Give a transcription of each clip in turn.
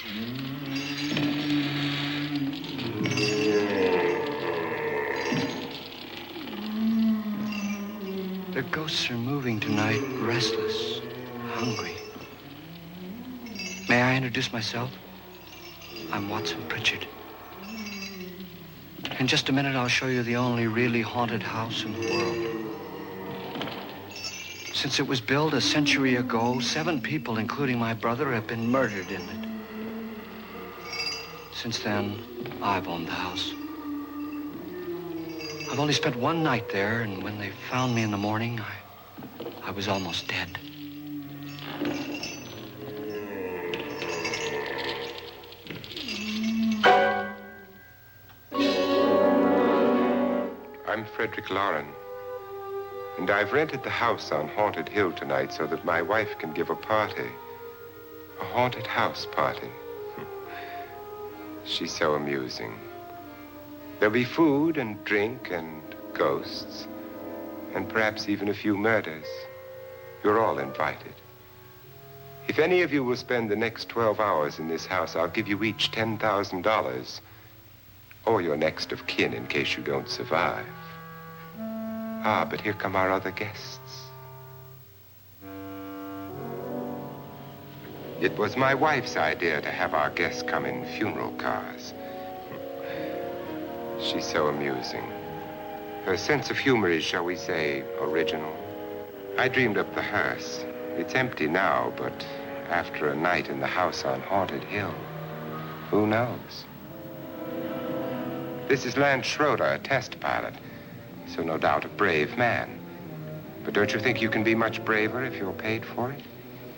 The ghosts are moving tonight, restless, hungry. May I introduce myself? I'm Watson Pritchard. In just a minute, I'll show you the only really haunted house in the world. Since it was built a century ago, 7 people, including my brother, have been murdered in it. Since then, I've owned the house. I've only spent one night there, and when they found me in the morning, I was almost dead. I'm Frederick Lauren, and I've rented the house on Haunted Hill tonight so that my wife can give a party. A haunted house party. She's so amusing. There'll be food and drink and ghosts, and perhaps even a few murders. You're all invited. If any of you will spend the next 12 hours in this house, I'll give you each $10,000, or your next of kin in case you don't survive. Ah, but here come our other guests. It was my wife's idea to have our guests come in funeral cars. She's so amusing. Her sense of humor is, shall we say, original. I dreamed up the hearse. It's empty now, but after a night in the house on Haunted Hill, who knows? This is Lance Schroeder, a test pilot, so no doubt a brave man. But don't you think you can be much braver if you're paid for it?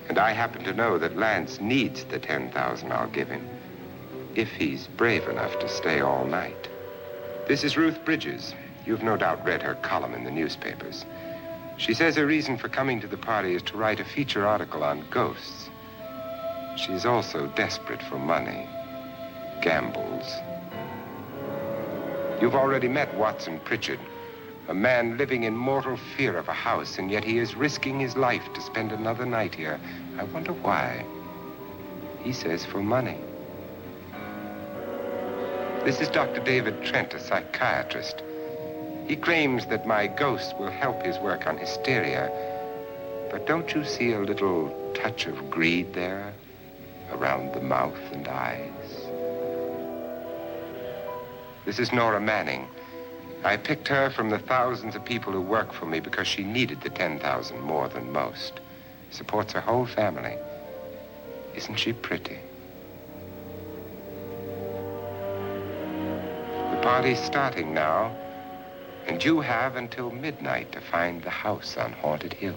And I happen to know that Lance needs the $10,000 I'll give him, if he's brave enough to stay all night. This is Ruth Bridges. You've no doubt read her column in the newspapers. She says her reason for coming to the party is to write a feature article on ghosts. She's also desperate for money, gambles. You've already met Watson Pritchard, a man living in mortal fear of a house, and yet he is risking his life to spend another night here. I wonder why. He says for money. This is Dr. David Trent, a psychiatrist. He claims that my ghost will help his work on hysteria. But don't you see a little touch of greed there around the mouth and eyes? This is Nora Manning. I picked her from the thousands of people who work for me because she needed the $10,000 more than most. Supports her whole family. Isn't she pretty? The party's starting now, and you have until midnight to find the house on Haunted Hill.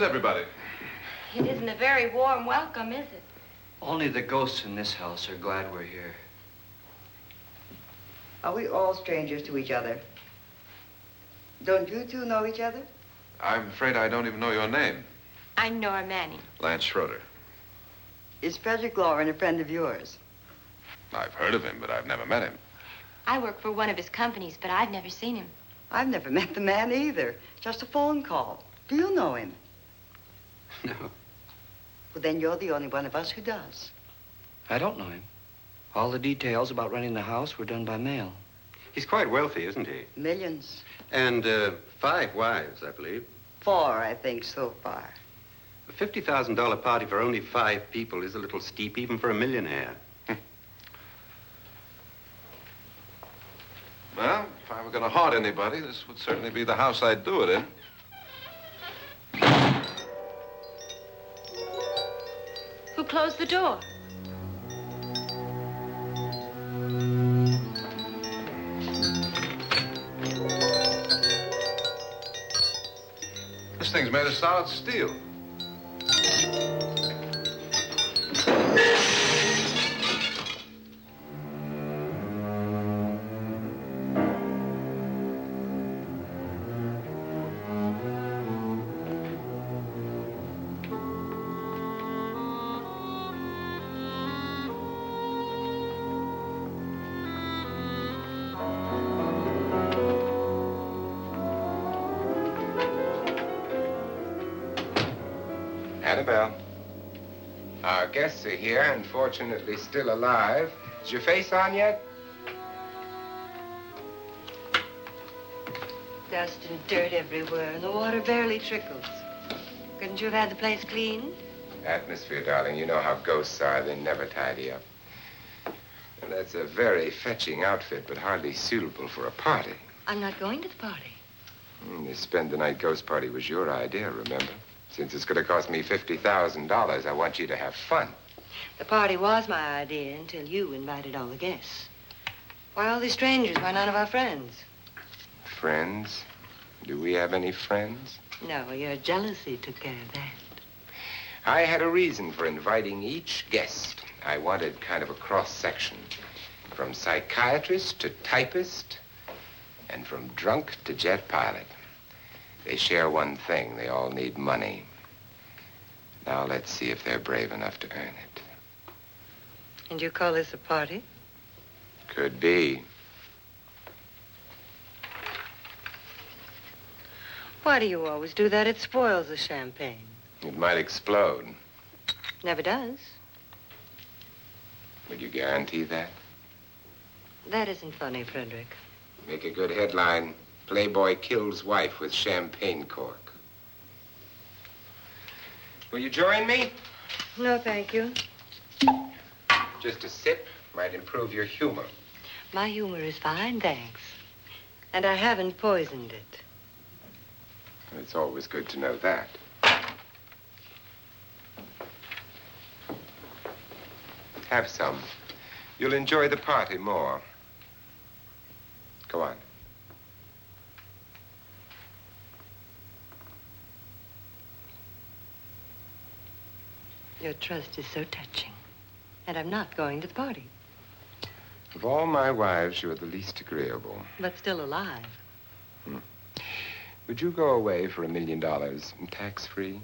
everybody? It isn't a very warm welcome, is it? Only the ghosts in this house are glad we're here. Are we all strangers to each other? Don't you two know each other? I'm afraid I don't even know your name. I'm Nora Manning. Lance Schroeder. Is Frederick Lauren a friend of yours? I've heard of him, but I've never met him. I work for one of his companies, but I've never seen him. I've never met the man either. Just a phone call. Do you know him? No. Well, then you're the only one of us who does. I don't know him. All the details about running the house were done by mail. He's quite wealthy, isn't he? Millions. And 5 wives, I believe. 4, I think, so far. A $50,000 party for only 5 people is a little steep, even for a millionaire. Well, if I were going to haunt anybody, this would certainly be the house I'd do it in. Who closed the door? This thing's made of solid steel. Annabelle, our guests are here, unfortunately still alive. Is your face on yet? Dust and dirt everywhere, and the water barely trickles. Couldn't you have had the place cleaned? Atmosphere, darling. You know how ghosts are. They never tidy up. And that's a very fetching outfit, but hardly suitable for a party. I'm not going to the party. The spend-the-night ghost party was your idea, remember? Since it's going to cost me $50,000, I want you to have fun. The party was my idea until you invited all the guests. Why all these strangers? Why none of our friends? Friends? Do we have any friends? No, your jealousy took care of that. I had a reason for inviting each guest. I wanted kind of a cross-section. From psychiatrist to typist, and from drunk to jet pilot. They share one thing. They all need money. Now let's see if they're brave enough to earn it. And you call this a party? Could be. Why do you always do that? It spoils the champagne. It might explode. Never does. Would you guarantee that? That isn't funny, Frederick. Make a good headline. Playboy kills wife with champagne cork. Will you join me? No, thank you. Just a sip might improve your humor. My humor is fine, thanks. And I haven't poisoned it. It's always good to know that. Have some. You'll enjoy the party more. Go on. Your trust is so touching. And I'm not going to the party. Of all my wives, you're the least agreeable. But still alive. Would you go away for $1 million and tax-free?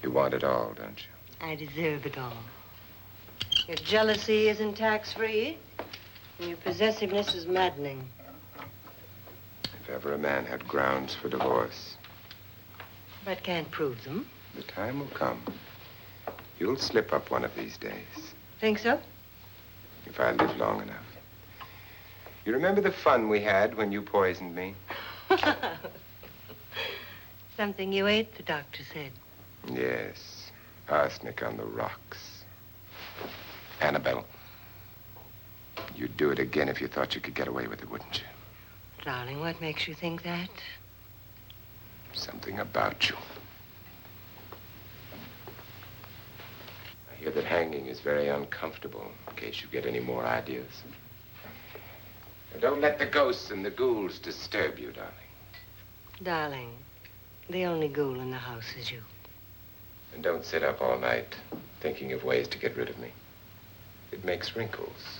You want it all, don't you? I deserve it all. Your jealousy isn't tax-free, and your possessiveness is maddening. If ever a man had grounds for divorce, But can't prove them. the time will come. You'll slip up one of these days, Think so? if I live long enough. You remember the fun we had when you poisoned me? Something you ate, the doctor said. Yes, arsenic on the rocks. Annabelle, you'd do it again if you thought you could get away with it, wouldn't you? Darling, what makes you think that? Something about you. I hear that hanging is very uncomfortable, in case you get any more ideas. Now, don't let the ghosts and the ghouls disturb you, darling. Darling, The only ghoul in the house is you. And don't sit up all night thinking of ways to get rid of me. It makes wrinkles.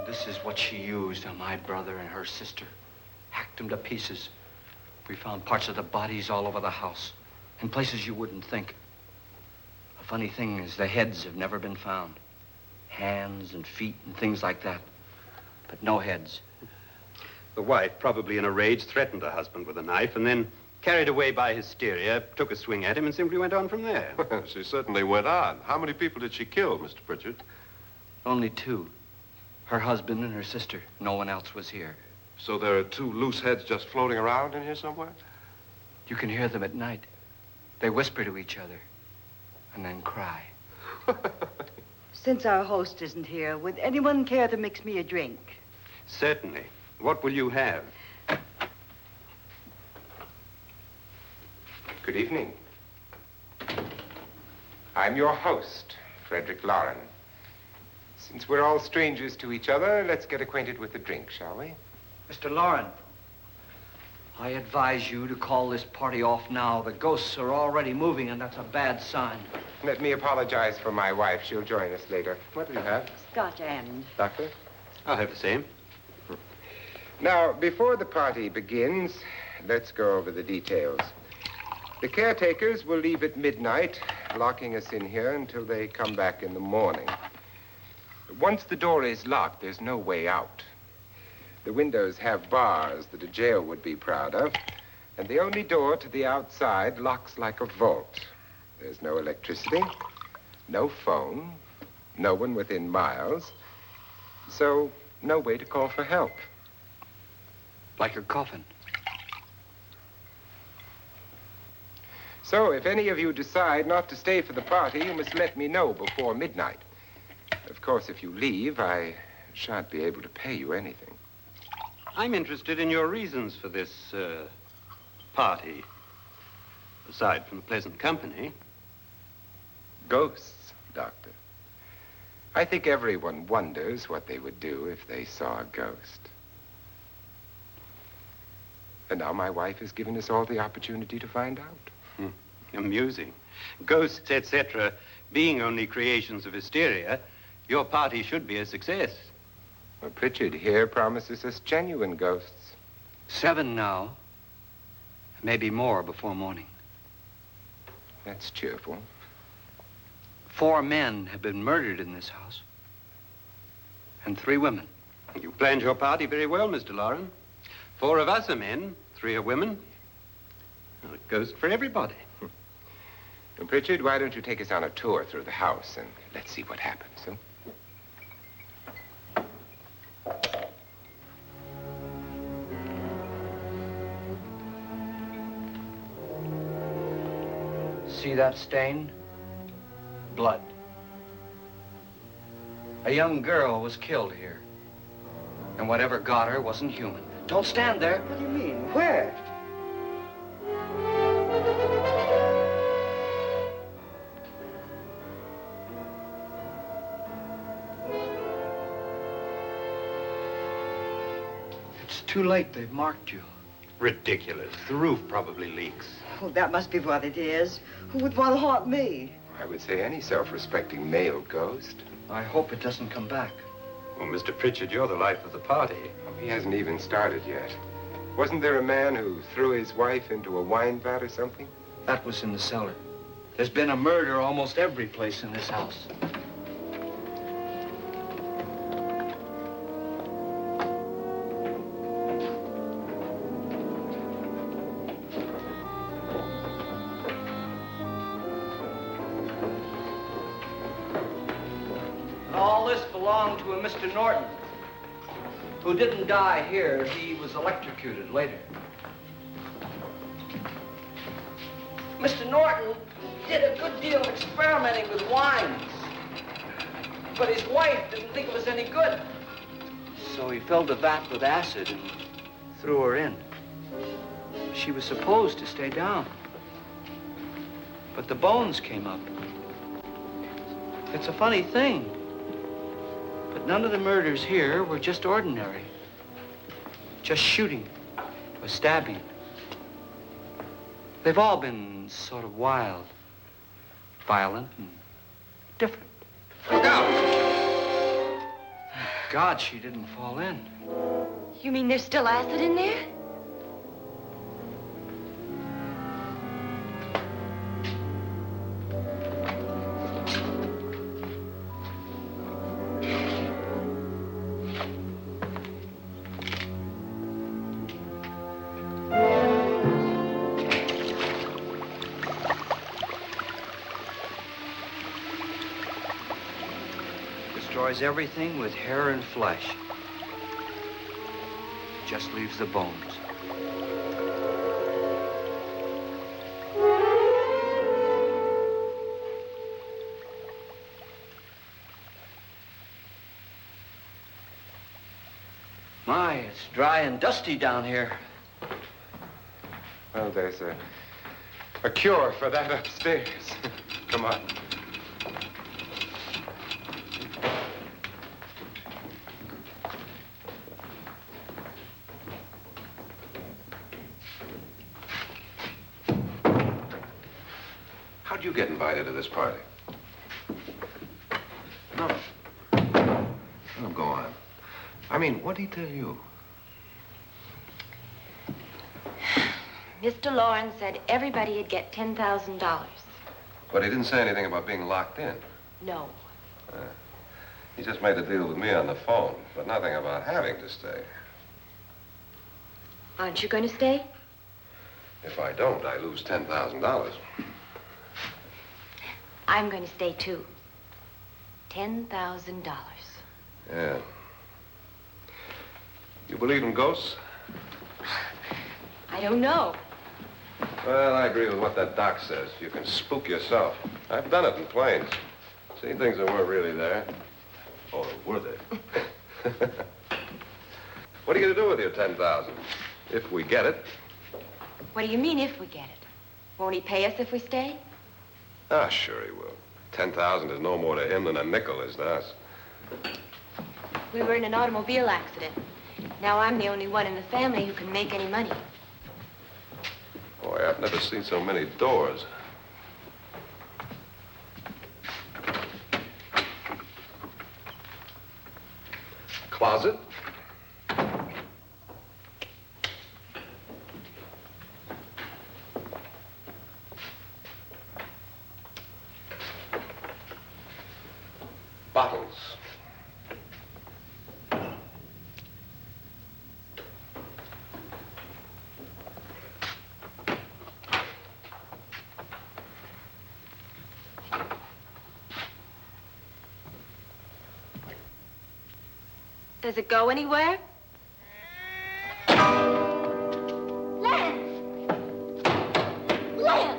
This is what she used on my brother and her sister. Hacked them to pieces. We found parts of the bodies all over the house, in places you wouldn't think. The funny thing is the heads have never been found. Hands and feet and things like that. But no heads. The wife, probably in a rage, threatened her husband with a knife and then, carried away by hysteria, took a swing at him and simply went on from there. She certainly went on. How many people did she kill, Mr. Pritchard? Only two. Her husband and her sister. No one else was here. So there are two loose heads just floating around in here somewhere? You can hear them at night. They whisper to each other and then cry. Since our host isn't here, would anyone care to mix me a drink? Certainly. What will you have? Good evening. I'm your host, Frederick Lauren. Since we're all strangers to each other, let's get acquainted with the drink, shall we? Mr. Lauren, I advise you to call this party off now. The ghosts are already moving, and that's a bad sign. Let me apologize for my wife. She'll join us later. What do you have? Scotch and. Doctor? I'll have the same. Now, before the party begins, let's go over the details. The caretakers will leave at midnight, locking us in here until they come back in the morning. Once the door is locked, there's no way out. The windows have bars that a jail would be proud of, and the only door to the outside locks like a vault. There's no electricity, no phone, no one within miles, so no way to call for help. Like a coffin. So if any of you decide not to stay for the party, you must let me know before midnight. Of course, if you leave, I shan't be able to pay you anything. I'm interested in your reasons for this, party. Aside from the pleasant company. Ghosts, Doctor. I think everyone wonders what they would do if they saw a ghost. And now my wife has given us all the opportunity to find out. Amusing. Ghosts, etc., being only creations of hysteria, your party should be a success. Well, Pritchard here promises us genuine ghosts. 7 now. Maybe more before morning. That's cheerful. 4 men have been murdered in this house. And 3 women. You planned your party very well, Mr. Lauren. 4 of us are men, 3 are women. Well, a ghost for everybody. And Pritchard, why don't you take us on a tour through the house and let's see what happens, huh? See that stain? Blood. A young girl was killed here. And whatever got her wasn't human. Don't stand there. What do you mean? Where? It's too late. They've marked you. Ridiculous. The roof probably leaks. Oh, that must be what it is. Who would want to haunt me? I would say any self-respecting male ghost. I hope it doesn't come back. Well, Mr. Pritchard, you're the life of the party. Oh, he hasn't even started yet. Wasn't there a man who threw his wife into a wine vat or something? That was in the cellar. There's been a murder almost every place in this house. All this belonged to a Mr. Norton, who didn't die here. He was electrocuted later. Mr. Norton did a good deal of experimenting with wines, but his wife didn't think it was any good. So he filled the vat with acid and threw her in. She was supposed to stay down. but the bones came up. It's a funny thing, but none of the murders here were just ordinary. Just shooting or stabbing. They've all been sort of wild, violent, and different. Look out! Thank God she didn't fall in. You mean there's still acid in there? Destroys everything with hair and flesh. Just leaves the bones. My, it's dry and dusty down here. Well, there's a cure for that upstairs. Come on. How'd you get invited to this party? No. Oh, go on. I mean, what did he tell you? Mr. Lawrence said everybody'd get $10,000. But he didn't say anything about being locked in. No. He just made a deal with me on the phone, but nothing about having to stay. Aren't you going to stay? If I don't, I lose $10,000. I'm going to stay, too. $10,000. Yeah. You believe in ghosts? I don't know. Well, I agree with what that doc says. You can spook yourself. I've done it in planes. Seen things that weren't really there. Or were they? What are you going to do with your $10,000? If we get it. What do you mean, if we get it? Won't he pay us if we stay? Ah, sure he will. 10,000 is no more to him than a nickel is to us. We were in an automobile accident. Now I'm the only one in the family who can make any money. Boy, I've never seen so many doors. Closet? Bottles. Does it go anywhere? Lance! Lance!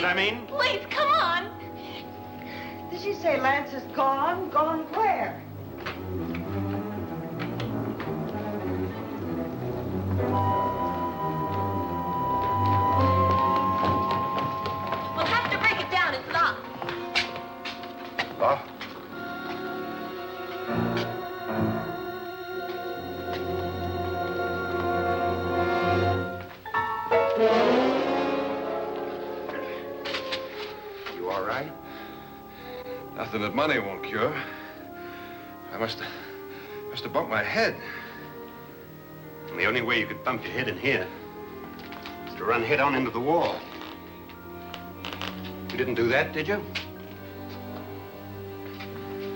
I mean? Please, come on. Did she say Lance is gone? Gone where? We'll have to break it down. It's locked. Locked? Nothing that money won't cure. I must have bumped my head. And the only way you could bump your head in here is to run head on into the wall. You didn't do that, did you?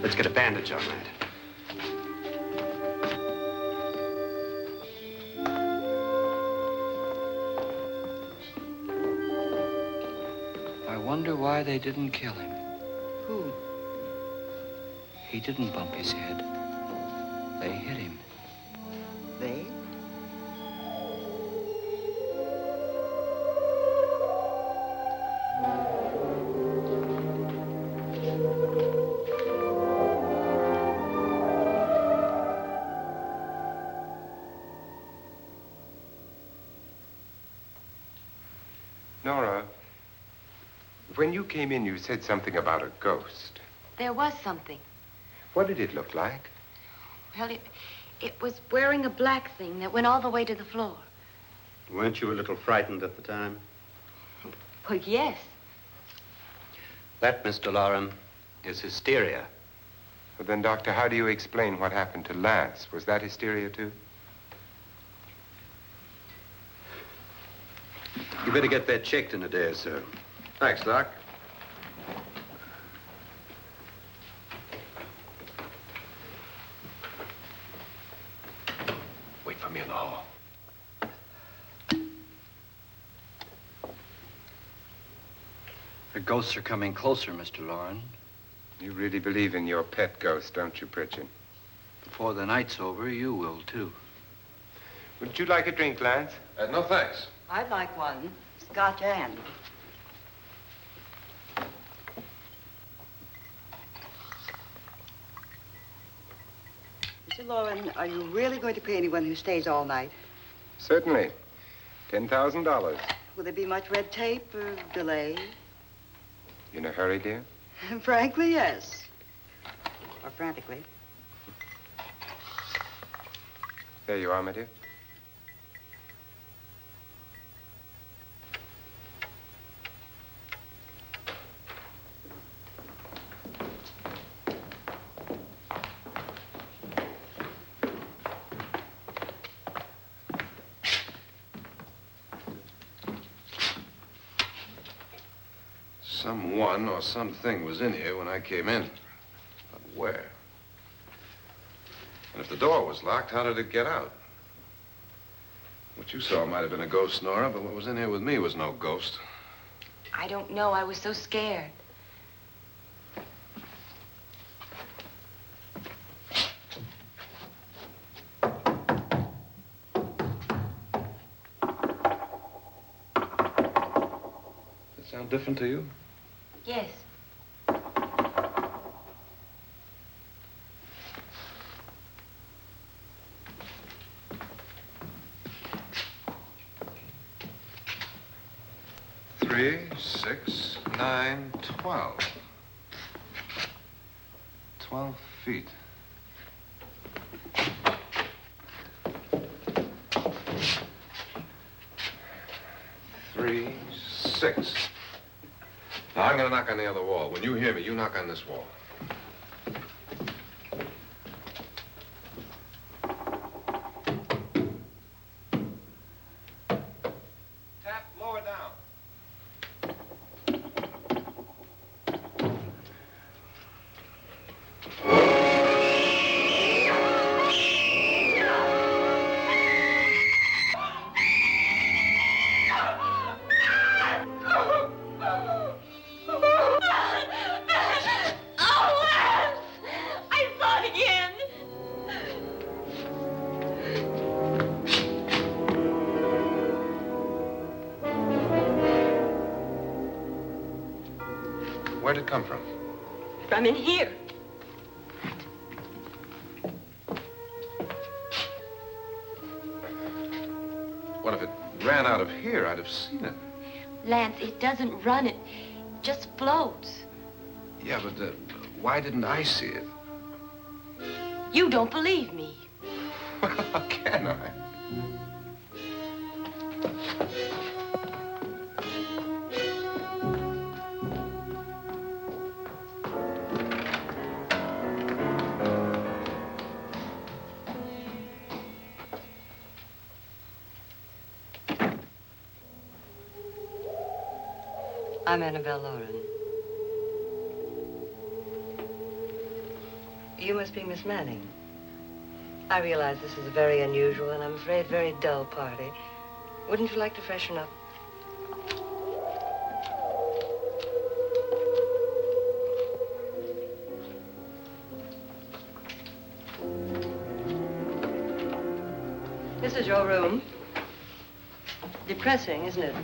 Let's get a bandage on that. I wonder why they didn't kill him. Who? He didn't bump his head. They hit him. They? Nora, when you came in, you said something about a ghost. There was something. What did it look like? Well, it was wearing a black thing that went all the way to the floor. Weren't you a little frightened at the time? Well, yes. That, Mr. Loren, is hysteria. Well, then, Doctor, how do you explain what happened to Lance? Was that hysteria, too? You better get that checked in a day or so. Thanks, Doc. Wait for me in the hall. The ghosts are coming closer, Mr. Loren. You really believe in your pet ghost, don't you, Pritchard? Before the night's over, you will, too. Would you like a drink, Lance? No, thanks. I'd like one. Scotch and. Mr. Loren, are you really going to pay anyone who stays all night? Certainly. $10,000. Will there be much red tape or delay? You in a hurry, dear? Frankly, yes. Or frantically. There you are, my dear. Someone or something was in here when I came in. But where? And if the door was locked, how did it get out? What you saw might have been a ghost, Nora, but what was in here with me was no ghost. I don't know. I was so scared. Does it sound different to you? Yes. Three, 6, 9, 12. 12 feet. Three, 6. Now, I'm gonna knock on the other wall. When you hear me, you knock on this wall. Tap lower down. Where'd it come from? From in here. What if it ran out of here? I'd have seen it. Lance, it doesn't run. It just floats. Yeah, but why didn't I see it? You don't believe me. Well, how can I? I'm Annabelle Lauren. You must be Miss Manning. I realize this is a very unusual and I'm afraid very dull party. Wouldn't you like to freshen up? This is your room. Depressing, isn't it?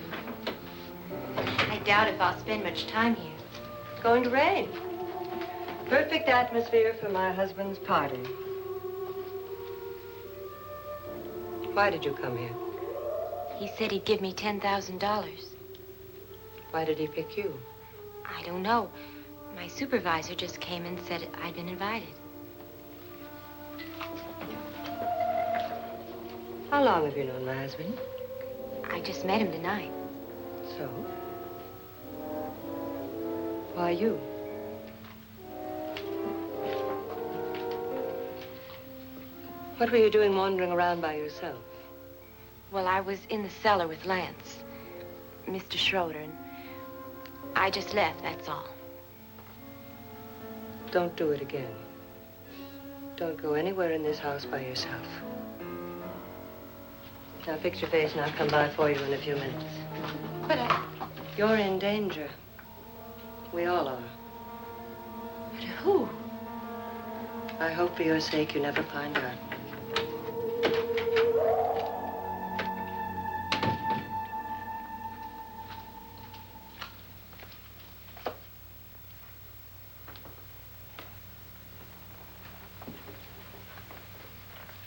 I doubt if I'll spend much time here. It's going to rain. Perfect atmosphere for my husband's party. Why did you come here? He said he'd give me $10,000. Why did he pick you? I don't know. My supervisor just came and said I'd been invited. How long have you known my husband? I just met him tonight. So? Why you? What were you doing wandering around by yourself? Well, I was in the cellar with Lance, Mr. Schroeder, and I just left, that's all. Don't do it again. Don't go anywhere in this house by yourself. Now fix your face and I'll come by for you in a few minutes. But You're in danger. We all are. but who? I hope for your sake you never find out.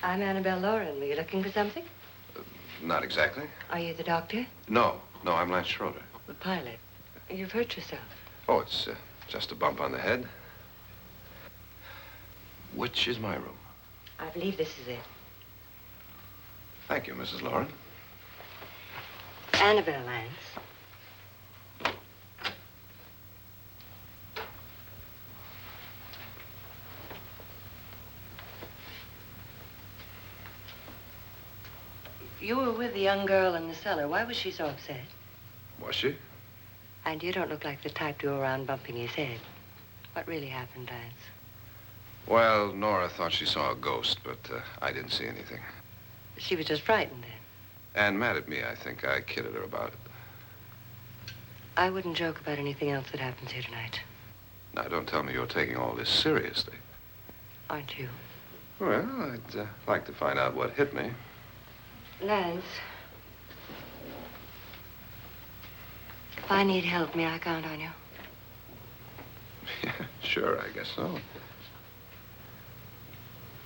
I'm Annabelle Lauren. Were you looking for something? Not exactly. Are you the doctor? No, I'm Lance Schroeder. The pilot. You've hurt yourself. Oh, it's just a bump on the head. Which is my room? I believe this is it. Thank you, Mrs. Lauren. Annabelle Lance. You were with the young girl in the cellar. Why was she so upset? Was she? And you don't look like the type to go around bumping his head. What really happened, Lance? Well, Nora thought she saw a ghost, but I didn't see anything. She was just frightened then. And mad at me, I think. I kidded her about it. I wouldn't joke about anything else that happens here tonight. Now, don't tell me you're taking all this seriously. Aren't you? Well, I'd like to find out what hit me. Lance. If I need help, may I count on you? Yeah, sure, I guess so.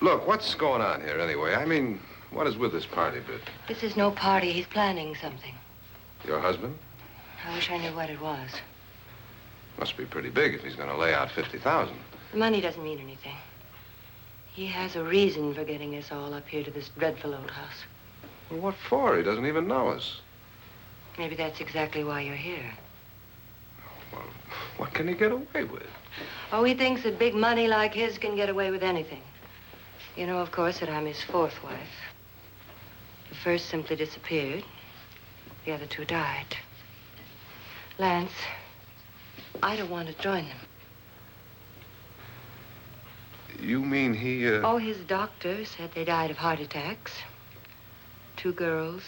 Look, what's going on here anyway? I mean, what is with this party bit? This is no party. He's planning something. Your husband? I wish I knew what it was. Must be pretty big if he's going to lay out 50,000. The money doesn't mean anything. He has a reason for getting us all up here to this dreadful old house. Well, what for? He doesn't even know us. Maybe that's exactly why you're here. Well, what can he get away with? Oh, he thinks that big money like his can get away with anything. You know, of course, that I'm his fourth wife. The first simply disappeared. The other two died. Lance, I don't want to join them. You mean he, Oh, his doctor said they died of heart attacks. 2 girls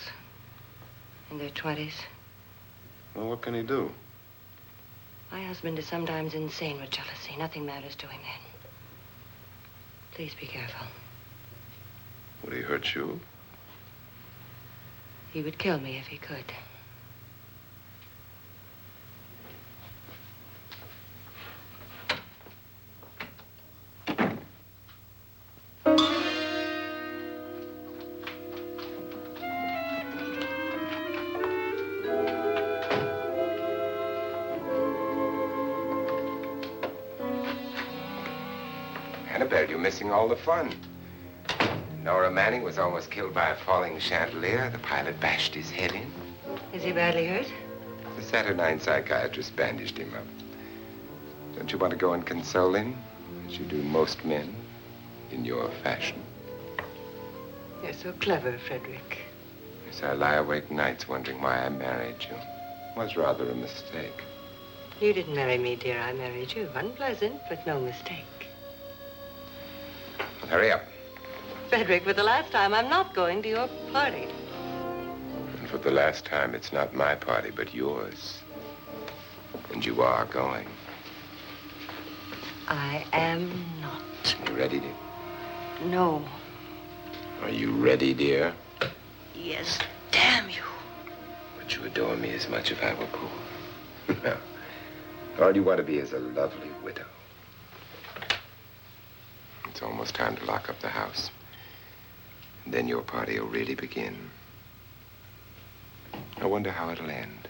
in their 20s. Well, what can he do? My husband is sometimes insane with jealousy. Nothing matters to him then. Please be careful. Would he hurt you? He would kill me if he could. Annabelle, you're missing all the fun. Nora Manning was almost killed by a falling chandelier. The pilot bashed his head in. Is he badly hurt? The Saturnine psychiatrist bandaged him up. Don't you want to go and console him, as you do most men, in your fashion? You're so clever, Frederick. Yes, I lie awake nights wondering why I married you. It was rather a mistake. You didn't marry me, dear. I married you. Unpleasant, but no mistake. Hurry up. Frederick, for the last time, I'm not going to your party. And for the last time, it's not my party, but yours. And you are going. I am not. You ready, dear? No. Are you ready, dear? Yes, damn you. Would you adore me as much if I were poor? No. All you want to be is a lovely widow. It's almost time to lock up the house. And then your party will really begin. I wonder how it'll end.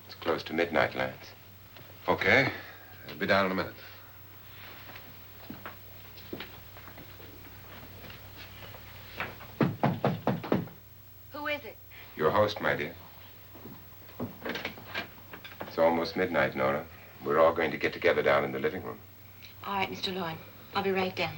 It's close to midnight, Lance. Okay. I'll be down in a minute. Who is it? Your host, my dear. It's almost midnight, Nora. We're all going to get together down in the living room. All right, Mr. Lloyd. I'll be right down.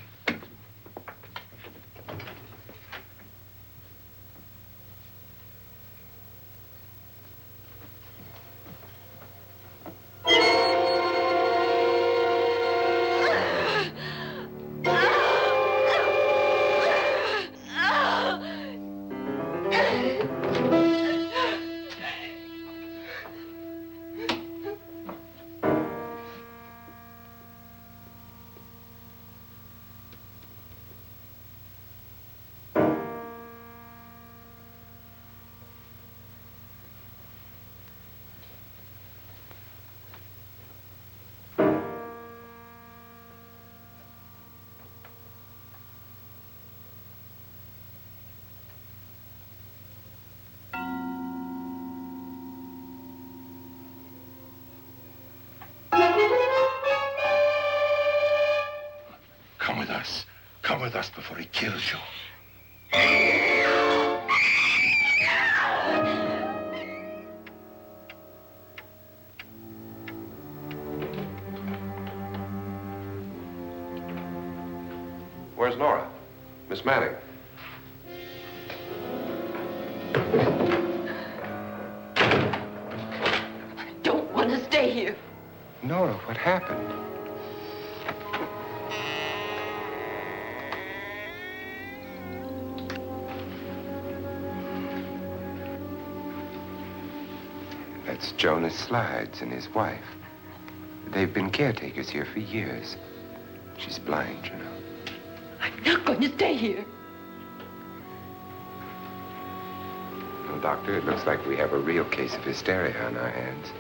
Come with us. Come with us before he kills you. Where's Nora? Miss Manning. I don't want to stay here. Nora, what happened? That's Jonas Slides and his wife. They've been caretakers here for years. She's blind, you know. I'm not going to stay here. Well, Doctor, it looks like we have a real case of hysteria on our hands.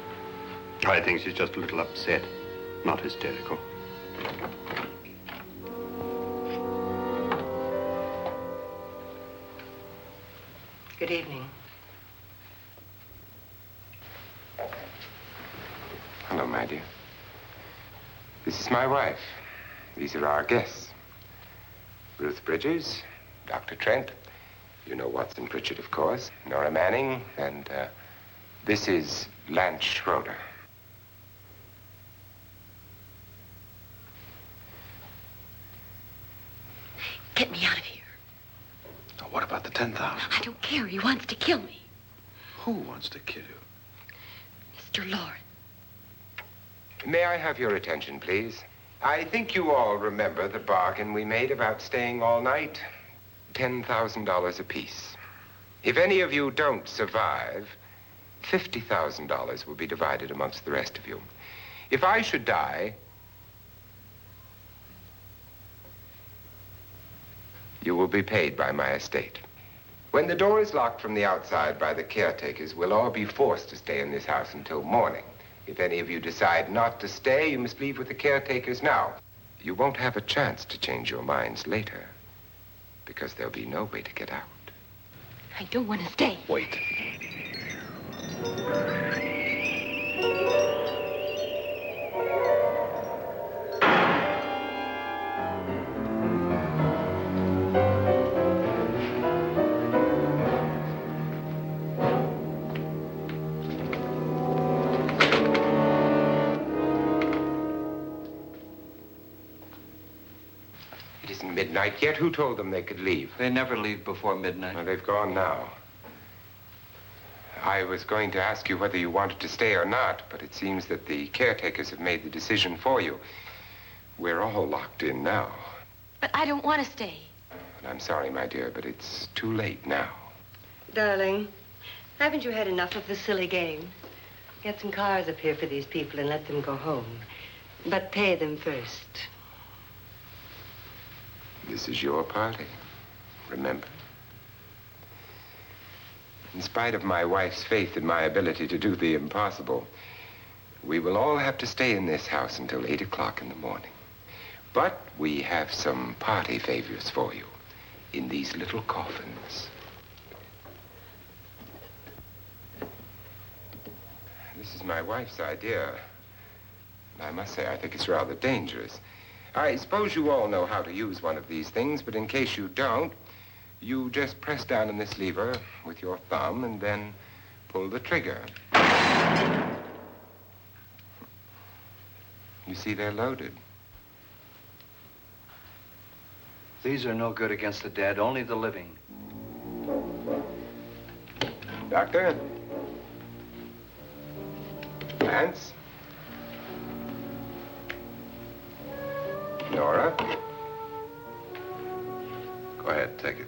I think she's just a little upset, not hysterical. Good evening. Hello, my dear. This is my wife. These are our guests. Ruth Bridges, Dr. Trent. You know Watson Pritchard, of course. Nora Manning, and this is Lance Schroeder. Get me out of here. Now, what about the 10,000? I don't care. He wants to kill me. Who wants to kill you? Mr. Lawrence. May I have your attention, please? I think you all remember the bargain we made about staying all night. $10,000 apiece. If any of you don't survive, $50,000 will be divided amongst the rest of you. If I should die, you will be paid by my estate. When the door is locked from the outside by the caretakers, we'll all be forced to stay in this house until morning. If any of you decide not to stay, you must leave with the caretakers now. You won't have a chance to change your minds later, because there'll be no way to get out. I don't want to stay. Wait. isn't midnight yet. Who told them they could leave? They never leave before midnight. Well, they've gone now. I was going to ask you whether you wanted to stay or not, but it seems that the caretakers have made the decision for you. We're all locked in now. But I don't want to stay. And I'm sorry, my dear, but it's too late now. Darling, haven't you had enough of the silly game? Get some cars up here for these people and let them go home. But pay them first. This is your party, remember? In spite of my wife's faith in my ability to do the impossible, we will all have to stay in this house until 8 o'clock in the morning. But we have some party favors for you in these little coffins. This is my wife's idea. I must say, I think it's rather dangerous. I suppose you all know how to use one of these things, but in case you don't, you just press down on this lever with your thumb and then pull the trigger. You see, they're loaded. These are no good against the dead, only the living. Doctor? Lance? Nora? Go ahead, take it.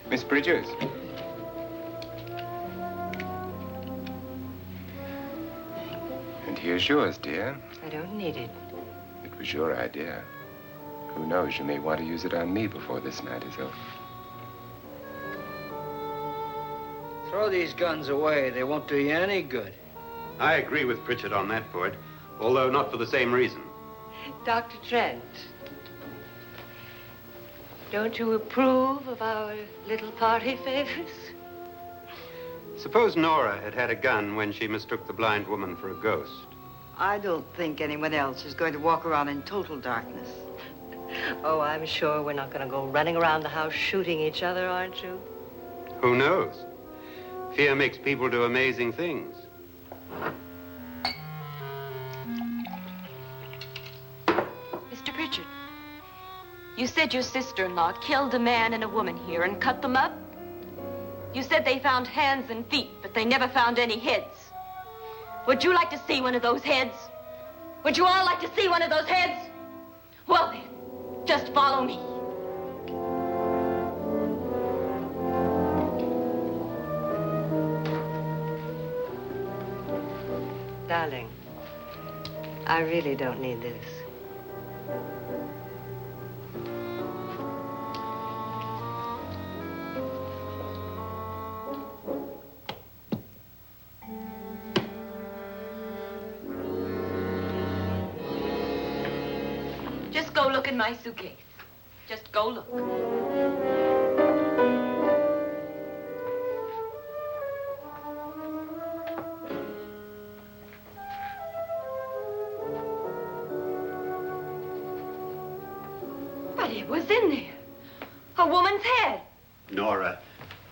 Miss Bridges? And here's yours, dear. I don't need it. It was your idea. Who knows, you may want to use it on me before this night is over. Throw these guns away. They won't do you any good. I agree with Pritchard on that point, although not for the same reason. Dr. Trent, don't you approve of our little party favors? Suppose Nora had had a gun when she mistook the blind woman for a ghost. I don't think anyone else is going to walk around in total darkness. Oh, I'm sure we're not going to go running around the house shooting each other, aren't you? Who knows? Fear makes people do amazing things. Mr. Pritchard, you said your sister-in-law killed a man and a woman here and cut them up? You said they found hands and feet, but they never found any heads. Would you like to see one of those heads? Would you all like to see one of those heads? Well then, just follow me. Darling, I really don't need this. Just go look in my suitcase. Just go look. But it was in there. A woman's head. Nora,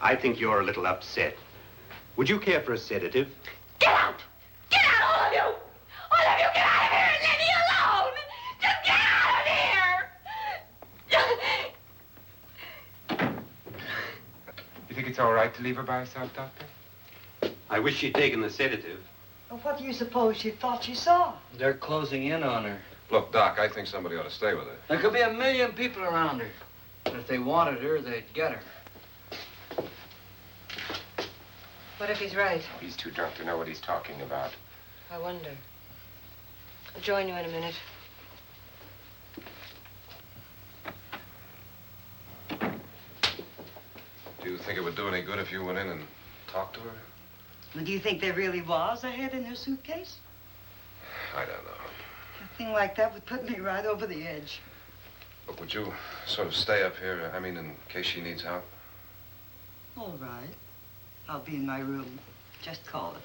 I think you're a little upset. Would you care for a sedative? Get out! Get out, all of you! All of you, get out of here and leave me alone! Just get out of here! You think it's all right to leave her by herself, Doctor? I wish she'd taken the sedative. Well, what do you suppose she thought she saw? They're closing in on her. Look, Doc, I think somebody ought to stay with her. There could be 1,000,000 people around her. But if they wanted her, they'd get her. What if he's right? He's too drunk to know what he's talking about. I wonder. I'll join you in a minute. Do you think it would do any good if you went in and talked to her? Well, do you think there really was a head in her suitcase? I don't know. A thing like that would put me right over the edge. Look, would you sort of stay up here, I mean, in case she needs help? All right. I'll be in my room. Just call it.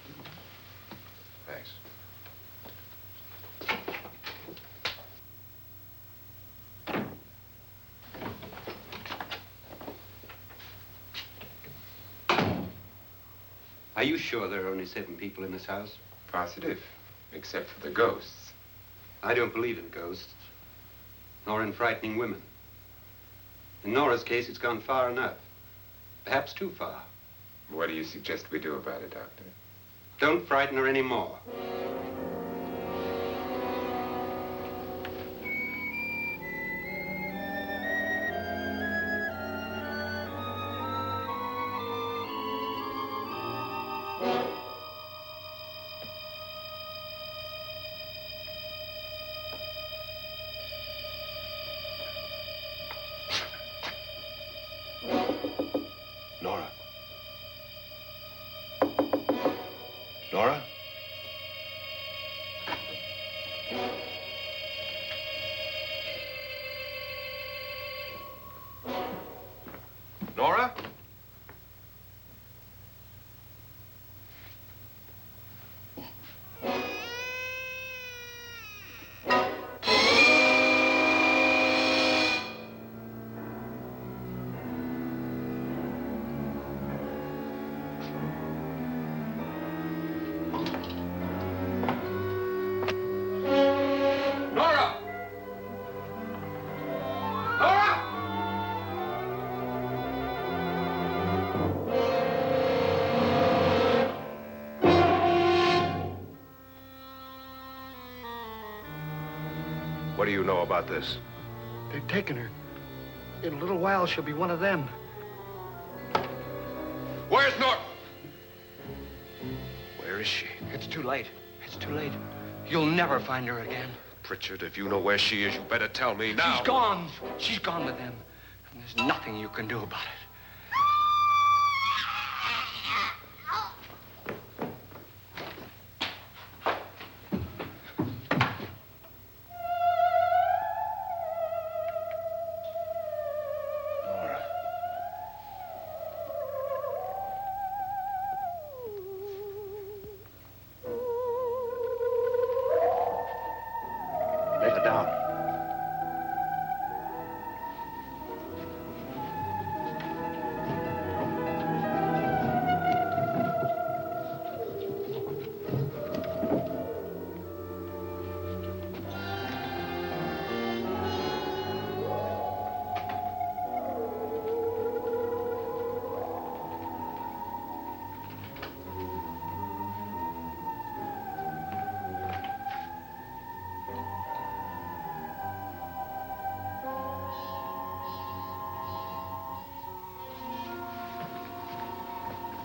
Thanks. Are you sure there are only 7 people in this house? Positive, except for the ghosts. I don't believe in ghosts, nor in frightening women. In Nora's case, it's gone far enough. Perhaps too far. What do you suggest we do about it, Doctor? Don't frighten her anymore. Nora? Nora? Nora? Nora! Nora! What do you know about this? They've taken her. In a little while, she'll be one of them. Where's Nora? Where is she? It's too late. It's too late. You'll never find her again. Pritchard, if you know where she is, you better tell me now. She's gone. She's gone with them. And there's nothing you can do about it. Nora. Let her down.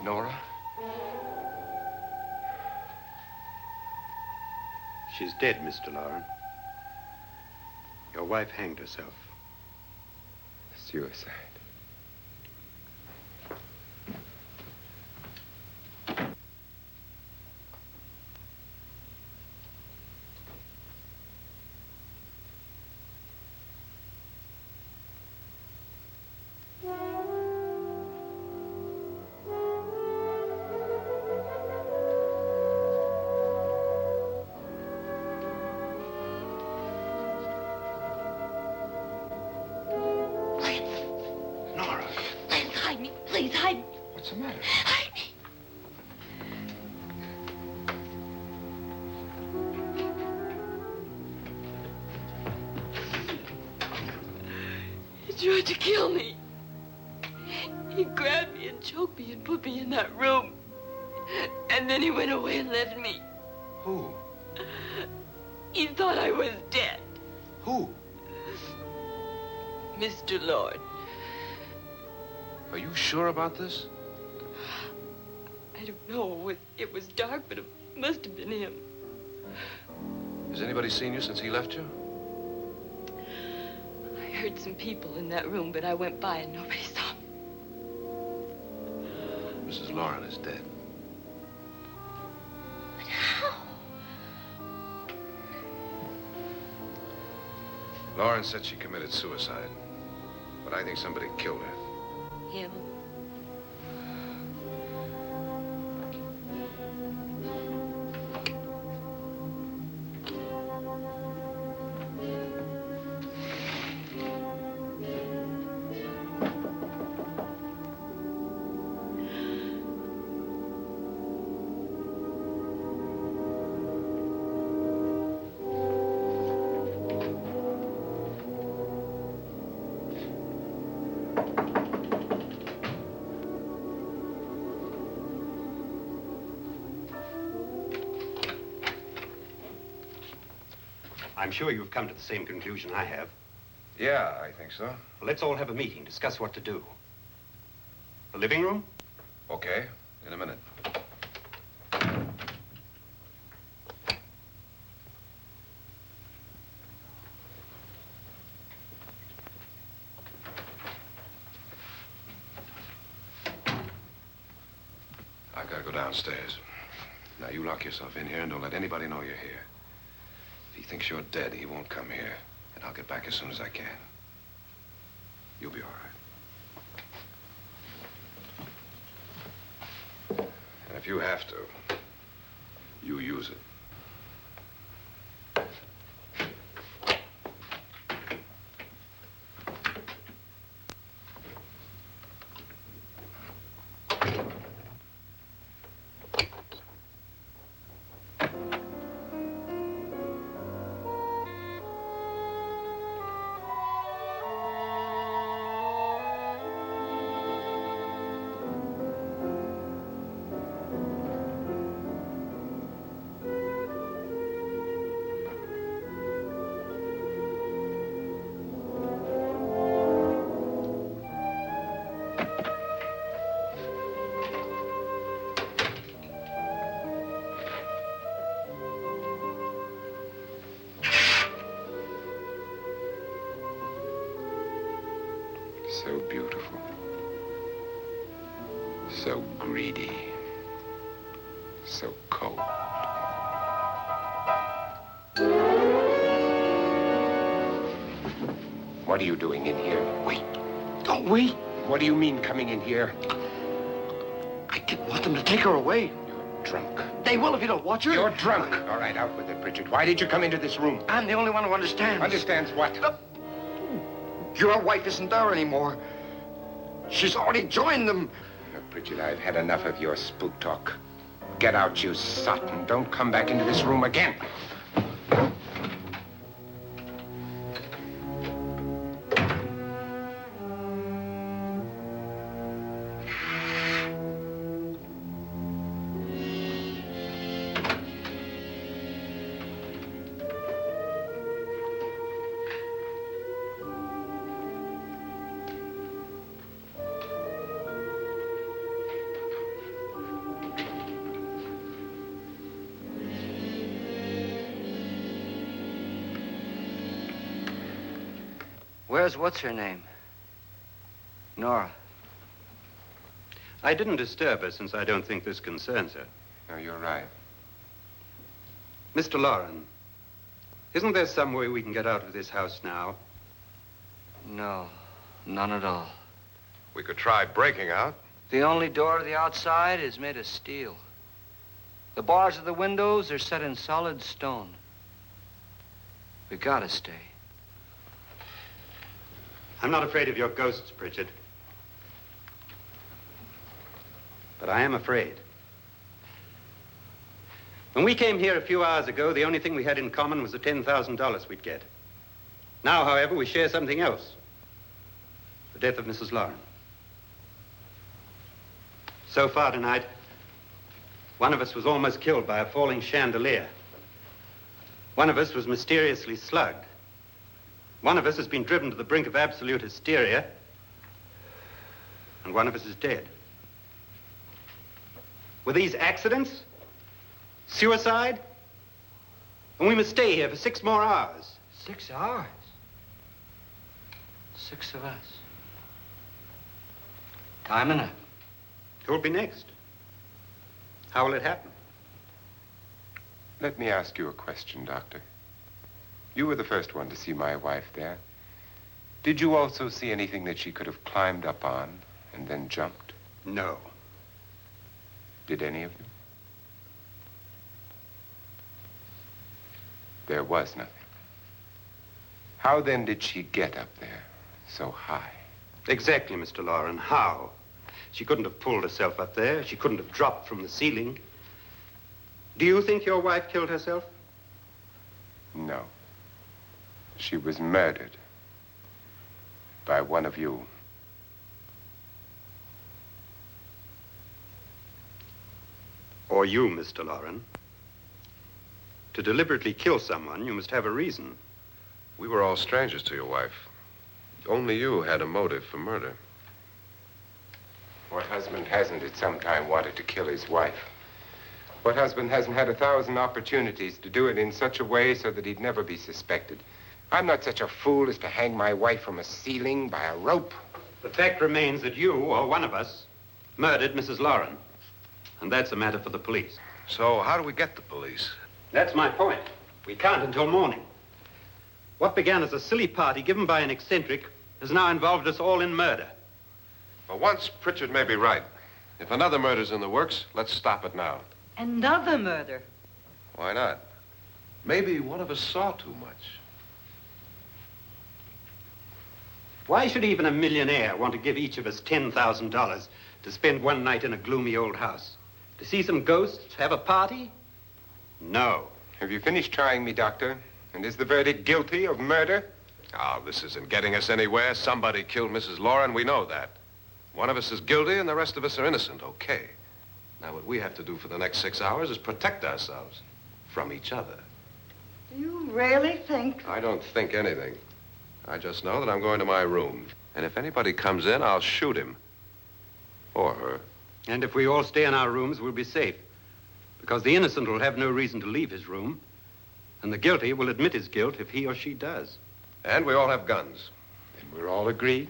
Nora? She's dead, Mr. Lauren. Your wife hanged herself. Suicide. Nora, Please hide me. Please hide me. what's the matter? Hide me. He tried to kill me. He grabbed me and choked me and put me in that room. And then he went away and left me. Who? He thought I was dead. Who? Mr. Lord. Are you sure about this? I don't know. It was dark, but it must have been him. Has anybody seen you since he left you? I heard some people in that room, but I went by and nobody saw me. Mrs. Lauren is dead. But how? Lauren said she committed suicide, but I think somebody killed her. Him? I'm sure you've come to the same conclusion I have. Yeah, I think so. Well, let's all have a meeting, discuss what to do. The living room? Okay, in a minute. I've got to go downstairs. Now, you lock yourself in here and don't let anybody know you're here. If he thinks you're dead, he won't come here. And I'll get back as soon as I can. You'll be all right. And if you have to, you use it. So beautiful. So greedy. So cold. What are you doing in here? Wait. Don't wait. What do you mean coming in here? I didn't want them to take her away. You're drunk. They will if you don't watch her. You're drunk. All right, out with it, Bridget. Why did you come into this room? I'm the only one who understands. Understands what? Your wife isn't there anymore. She's already joined them. Bridget, I've had enough of your spook talk. Get out, you sot, and don't come back into this room again. Where's what's-her-name? Nora. I didn't disturb her since I don't think this concerns her. No, you're right. Mr. Loren, isn't there some way we can get out of this house now? No, none at all. We could try breaking out. The only door to the outside is made of steel. The bars of the windows are set in solid stone. We gotta stay. I'm not afraid of your ghosts, Pritchard. But I am afraid. When we came here a few hours ago, the only thing we had in common was the $10,000 we'd get. Now, however, we share something else. The death of Mrs. Loren. So far tonight, one of us was almost killed by a falling chandelier. One of us was mysteriously slugged. One of us has been driven to the brink of absolute hysteria, and one of us is dead. Were these accidents? Suicide? And we must stay here for 6 more hours. 6 hours? 6 of us. Time enough. Who'll be next? How will it happen? Let me ask you a question, Doctor. You were the first one to see my wife there. Did you also see anything that she could have climbed up on and then jumped? No. Did any of you? There was nothing. How then did she get up there so high? Exactly, Mr. Loren. How? She couldn't have pulled herself up there. She couldn't have dropped from the ceiling. Do you think your wife killed herself? No. She was murdered by one of you. Or you, Mr. Loren. To deliberately kill someone, you must have a reason. We were all strangers to your wife. Only you had a motive for murder. What husband hasn't at some time wanted to kill his wife? What husband hasn't had 1,000 opportunities to do it in such a way so that he'd never be suspected? I'm not such a fool as to hang my wife from a ceiling by a rope. The fact remains that you, or one of us, murdered Mrs. Lauren. And that's a matter for the police. So how do we get the police? That's my point. We can't until morning. What began as a silly party given by an eccentric has now involved us all in murder. For once, Pritchard may be right. If another murder's in the works, let's stop it now. Another murder? Why not? Maybe one of us saw too much. Why should even a millionaire want to give each of us $10,000 to spend one night in a gloomy old house? To see some ghosts, have a party? No. Have you finished trying me, Doctor? And is the verdict guilty of murder? Oh, this isn't getting us anywhere. Somebody killed Mrs. Lauren, we know that. One of us is guilty and the rest of us are innocent, okay. Now what we have to do for the next 6 hours is protect ourselves from each other. Do you really think? I don't think anything. I just know that I'm going to my room. And if anybody comes in, I'll shoot him. Or her. And if we all stay in our rooms, we'll be safe. Because the innocent will have no reason to leave his room. And the guilty will admit his guilt if he or she does. And we all have guns. And we're all agreed?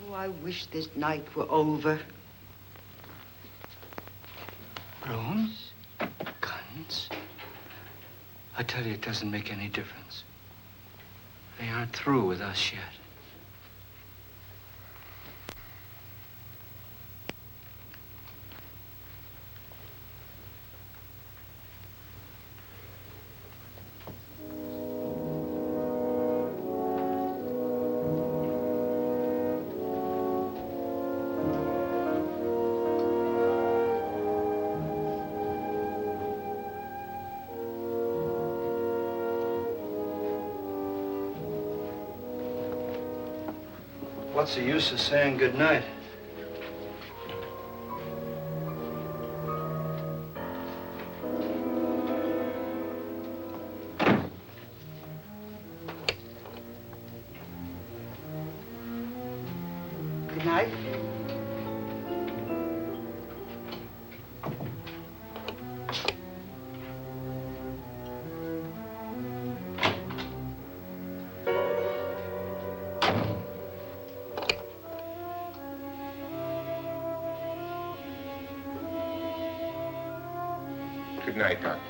Oh, I wish this night were over. Rooms? Guns? I tell you, it doesn't make any difference. They aren't through with us yet. What's the use of saying good night? Good night. Good night, Doctor.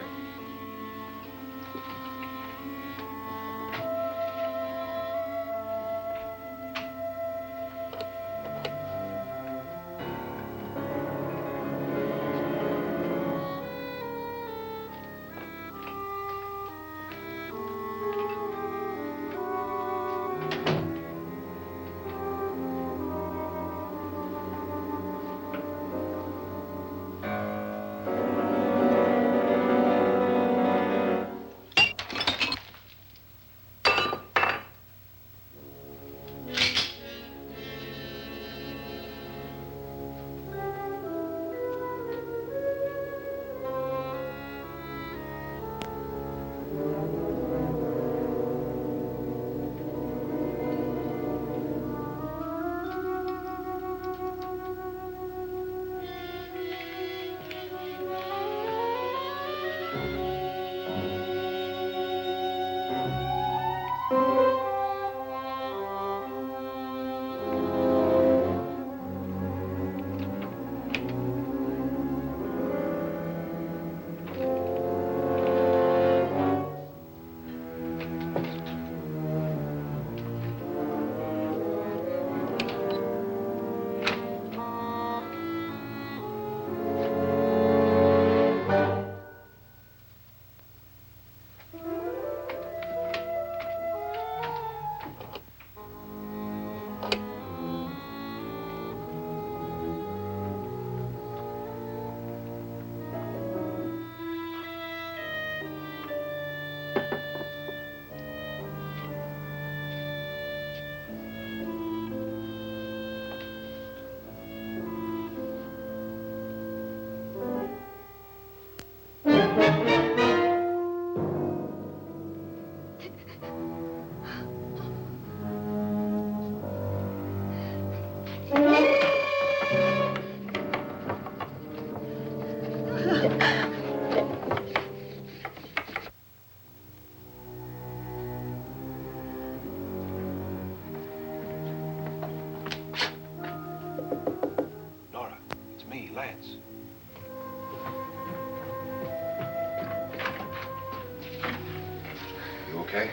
okay?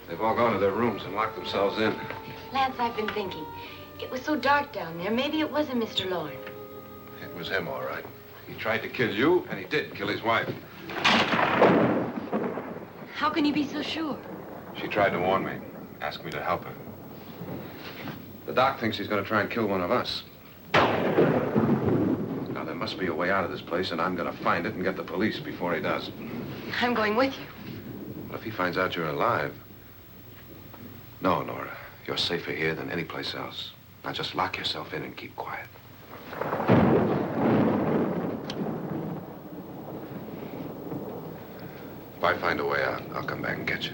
They've all gone to their rooms and locked themselves in. Lance, I've been thinking. It was so dark down there. Maybe it wasn't Mr. Lorne. It was him, all right. He tried to kill you, and he did kill his wife. How can you be so sure? She tried to warn me, ask me to help her. The doc thinks he's going to try and kill one of us. Now, there must be a way out of this place, and I'm going to find it and get the police before he does. I'm going with you. Well, if he finds out you're alive... No, Nora. You're safer here than any place else. Now, just lock yourself in and keep quiet. If I find a way out, I'll come back and get you.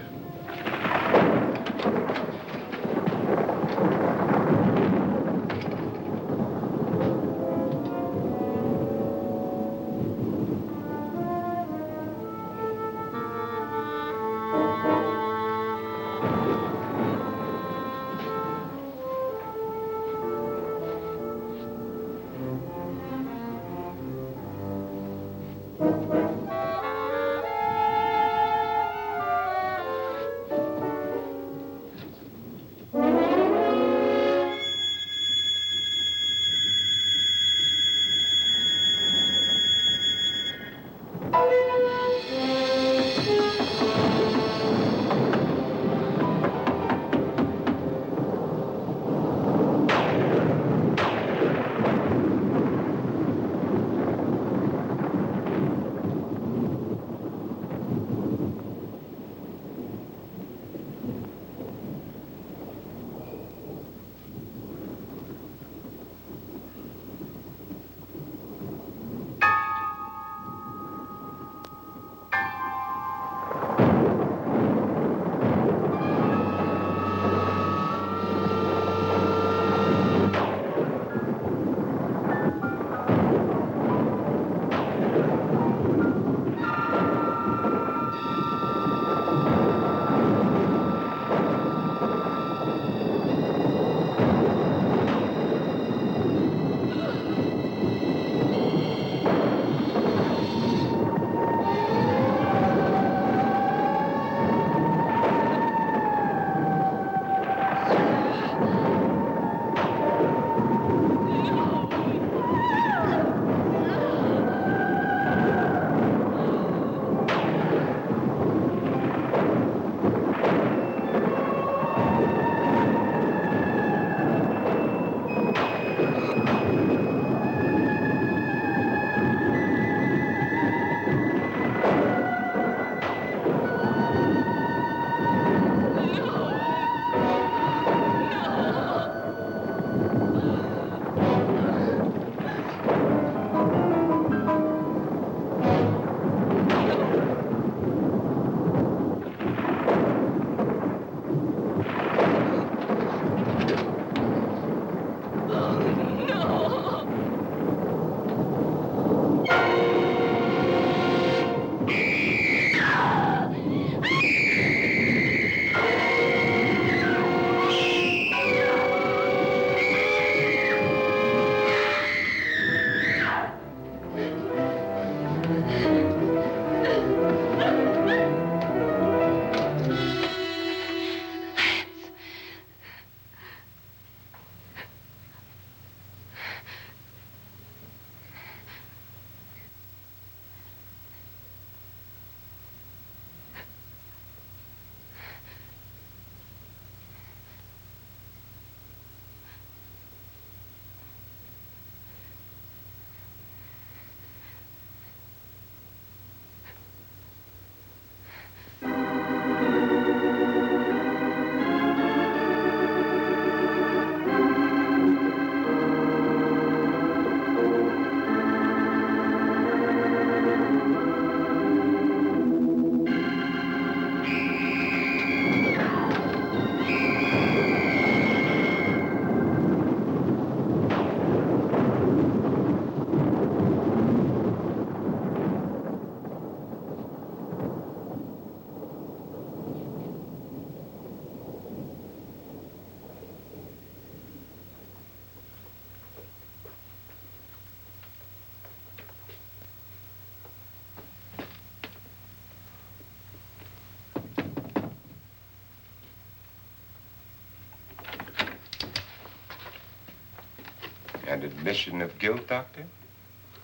And admission of guilt, Doctor?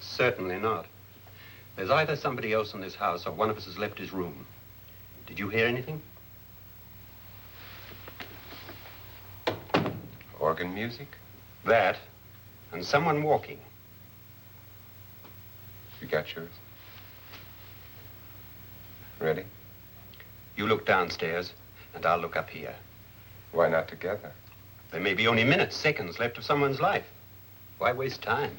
Certainly not. There's either somebody else in this house or one of us has left his room. Did you hear anything? Organ music? That, and someone walking. You got yours? Ready? You look downstairs, and I'll look up here. Why not together? There may be only minutes, seconds left of someone's life. Why waste time?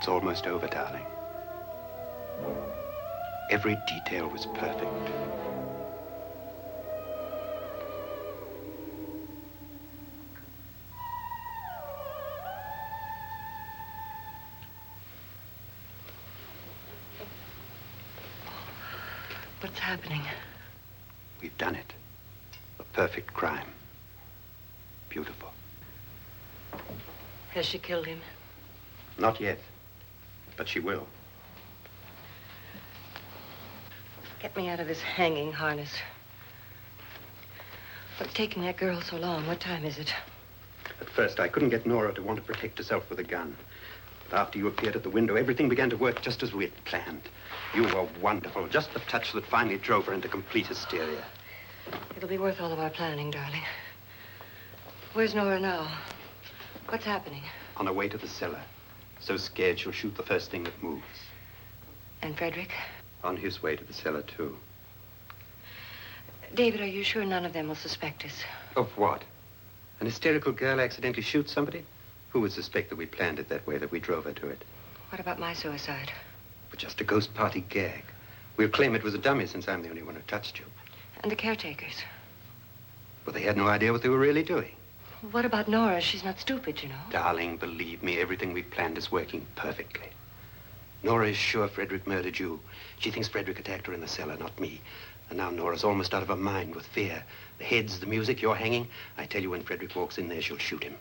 It's almost over, darling. Every detail was perfect. What's happening? We've done it. A perfect crime. Beautiful. Has she killed him? Not yet, but she will. Get me out of this hanging harness. What's taking that girl so long? What time is it? At first, I couldn't get Nora to want to protect herself with a gun. But after you appeared at the window, everything began to work just as we had planned. You were wonderful. Just the touch that finally drove her into complete hysteria. It'll be worth all of our planning, darling. Where's Nora now? What's happening? On her way to the cellar. So scared she'll shoot the first thing that moves. And Frederick? On his way to the cellar, too. David, are you sure none of them will suspect us? Of what? An hysterical girl accidentally shoots somebody? Who would suspect that we planned it that way, that we drove her to it? What about my suicide? But just a ghost party gag. We'll claim it was a dummy since I'm the only one who touched you. And the caretakers? But they had no idea what they were really doing. What about Nora? She's not stupid, you know. Darling, believe me, everything we planned is working perfectly. Nora is sure Frederick murdered you. She thinks Frederick attacked her in the cellar, not me. And now Nora's almost out of her mind with fear. The heads, the music, you're hanging. I tell you, when Frederick walks in there, she'll shoot him.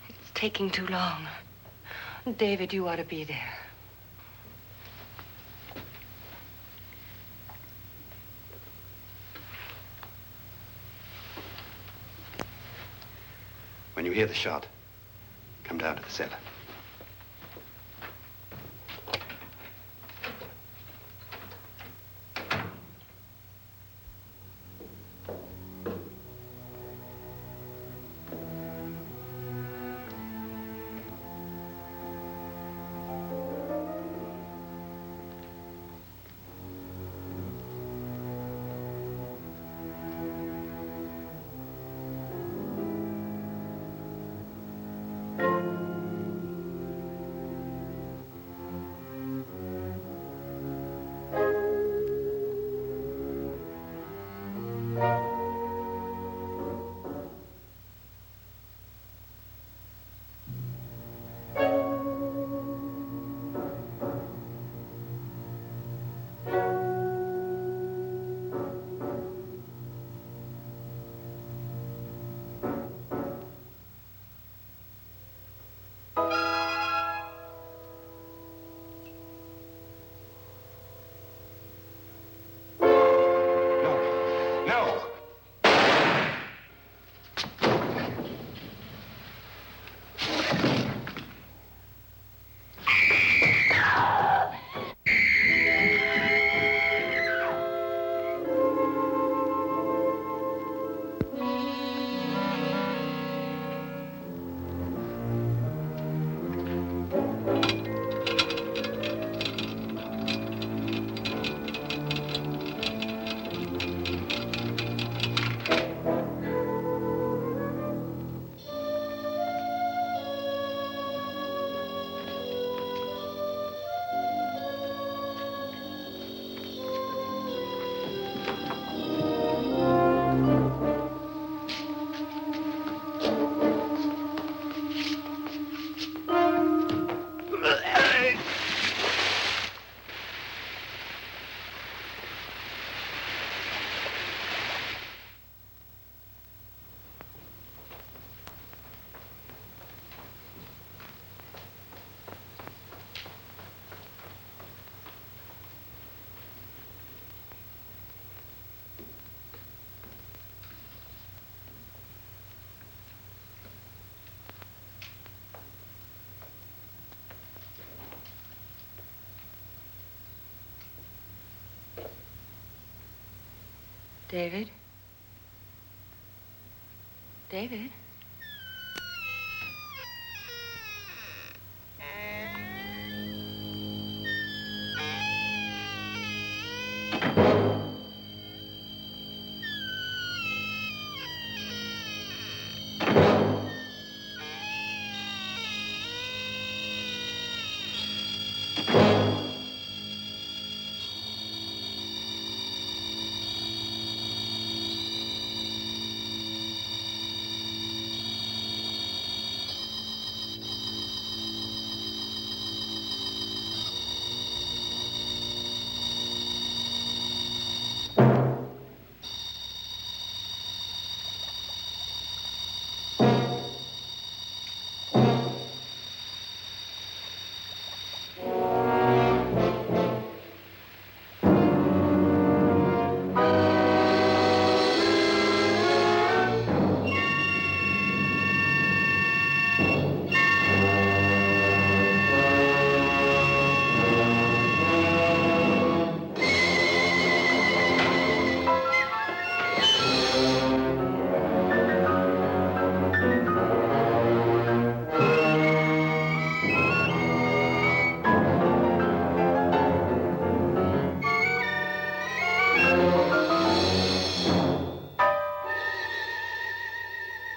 It's taking too long. David, you ought to be there. When you hear the shot, come down to the cellar. David? David?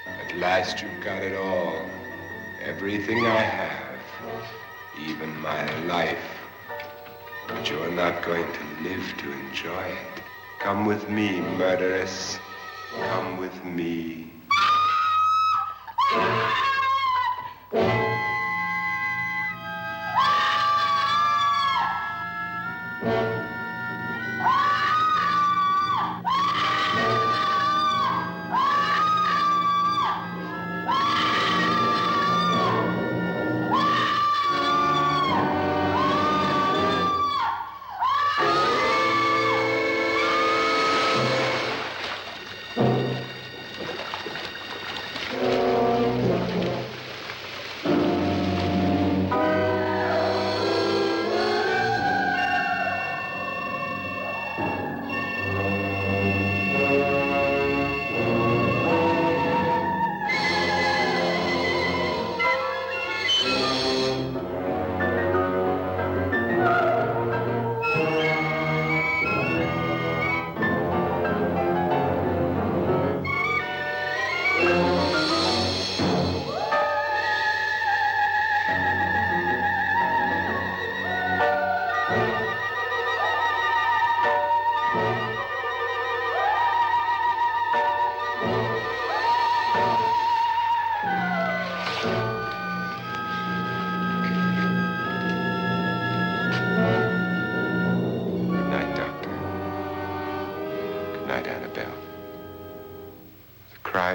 At last you've got it all. Everything I have. Even my life. But you're not going to live to enjoy it. Come with me, murderess. Come with me.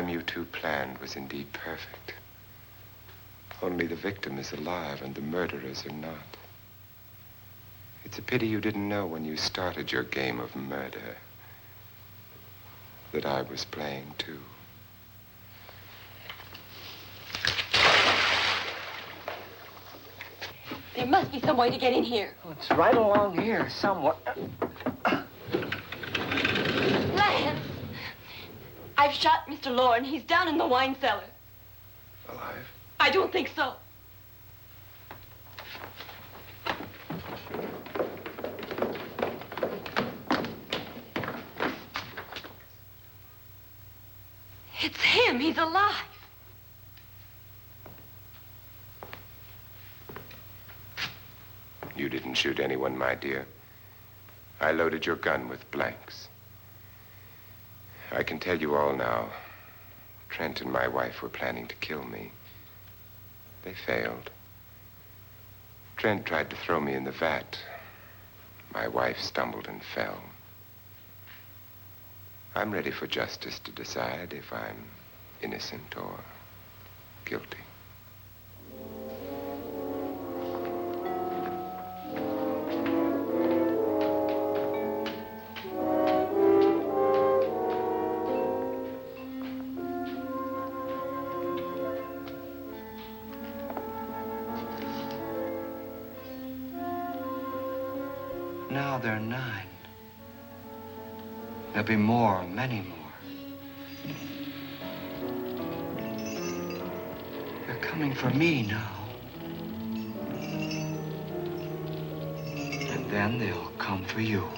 You two planned was indeed perfect. Only the victim is alive and the murderers are not. It's a pity you didn't know when you started your game of murder that I was playing too. There must be some way to get in here. Oh, it's right along here somewhere. Lance! I've shot Mr. Lorne. He's down in the wine cellar. Alive? I don't think so. It's him. He's alive. You didn't shoot anyone, my dear. I loaded your gun with blanks. I can tell you all now. Trent and my wife were planning to kill me. They failed. Trent tried to throw me in the vat. My wife stumbled and fell. I'm ready for justice to decide if I'm innocent or guilty. Now they're 9. There'll be more, many more. They're coming for me now. And then they'll come for you.